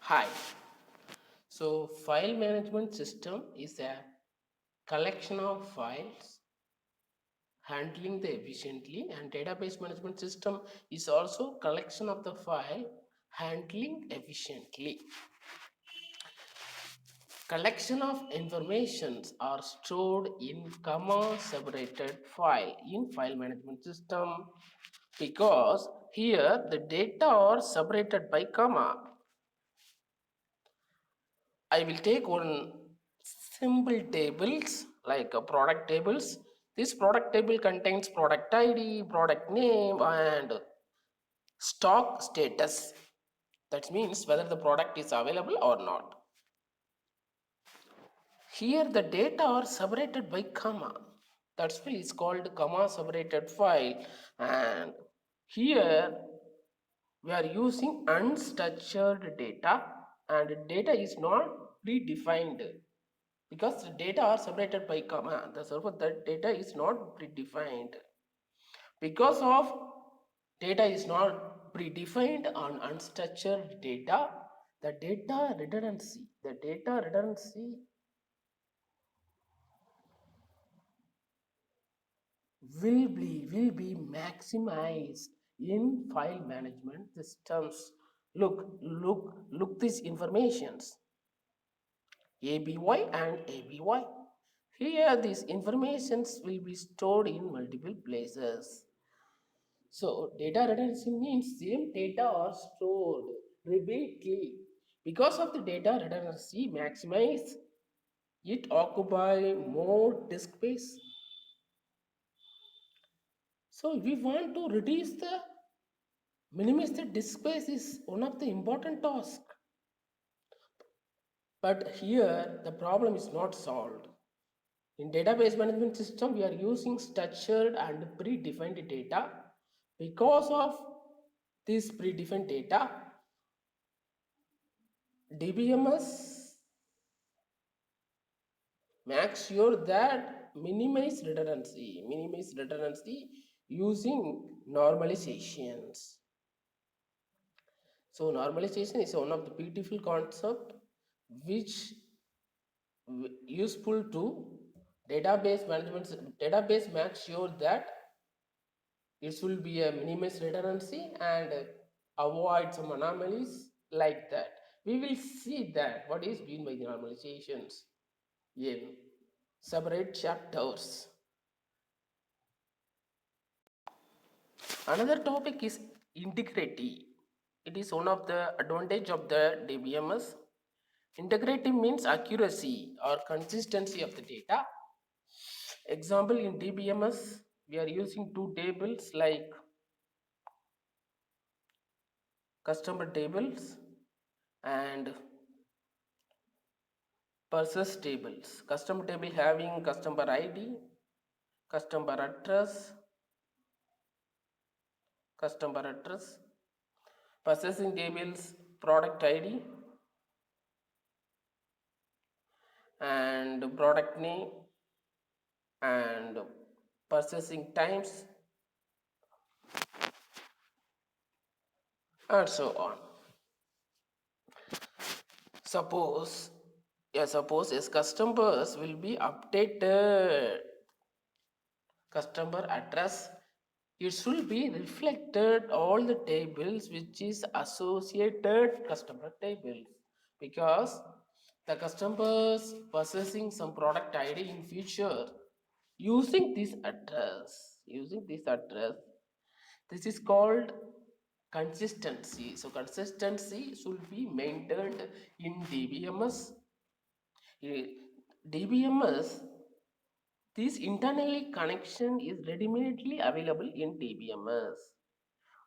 Hi. So, file management system is a collection of files handling the efficiently, and database management system is also collection of the file handling efficiently. Collection of informations are stored in comma separated file in file management system because here the data are separated by comma. I will take one simple tables like a product tables. This product table contains product ID, product name, and stock status. That means whether the product is available or not. Here the data are separated by comma. That's why it's called comma separated file. And here we are using unstructured data, and data is not predefined because the data are separated by comma. The server that data is not predefined because of data is not predefined on unstructured data. The data redundancy will be maximized in file management systems. Look these informations ABY and ABY. Here these informations will be stored in multiple places. So data redundancy means same data are stored repeatedly. Because of the data redundancy, maximize it occupy more disk space. So we want to reduce the minimize the disk space is one of the important tasks. But here the problem is not solved. In database management system, we are using structured and predefined data. Because of this predefined data, DBMS makes sure that minimize redundancy using normalizations. So normalization is one of the beautiful concept which useful to database management. Database makes sure that it will be a minimize redundancy and avoid some anomalies like that. We will see that what is mean by the normalizations in separate chapters. Another topic is integrity. It is one of the advantage of the DBMS. Integrity means accuracy or consistency of the data. Example, in DBMS, we are using two tables like customer tables and purchase tables. Customer table having customer ID, customer address, customer address. Purchasing tables product ID and product name and purchasing times and so on. Suppose, suppose as customers will be updated customer address, it should be reflected all the tables which is associated customer tables because the customers possessing some product ID in future using this address, this is called consistency. So consistency should be maintained in DBMS. DBMS, this internally connection is ready-madely available in DBMS.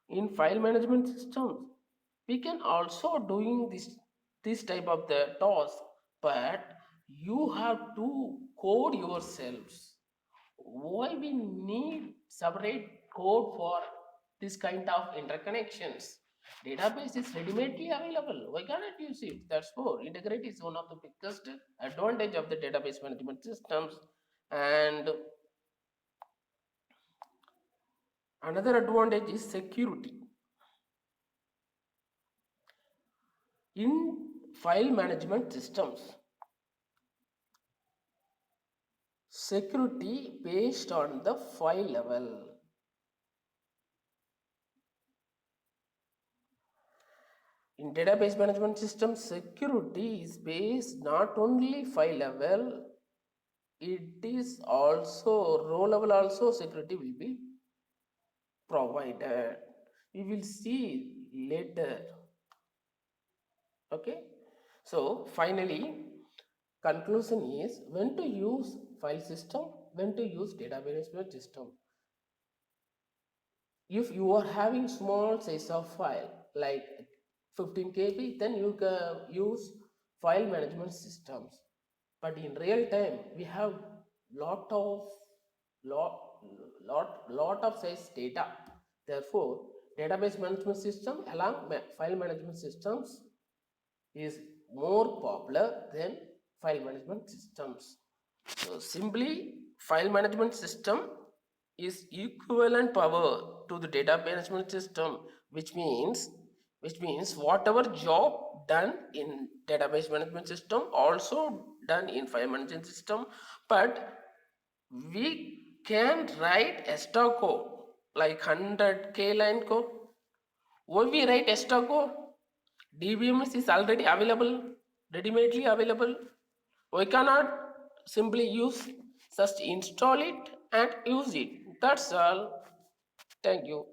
In file management systems, we can also doing this type of the task, but you have to code yourselves. Why we need separate code for this kind of interconnections? Database is ready-madely available. Why cannot use it? That's for integrity is one of the biggest advantage of the database management systems. And another advantage is security. In file management systems, security based on the file level. In database management system, security is based not only file level, it is also row level also security will be provided. We will see later. Okay. So finally, conclusion is when to use file system, when to use database management system. If you are having small size of file like 15 KB, then you can use file management systems. But in real time, we have lot of lot lot of size data. Therefore, database management system along file management systems is more popular than file management systems. So simply, file management system is equivalent power to the data management system, which means whatever job done in database management system also done in file management system, but we can write extra code like 100k line code. When we write extra code, DBMS is already available, ready-madely available. We cannot simply use, just install it and use it. That's all. Thank you.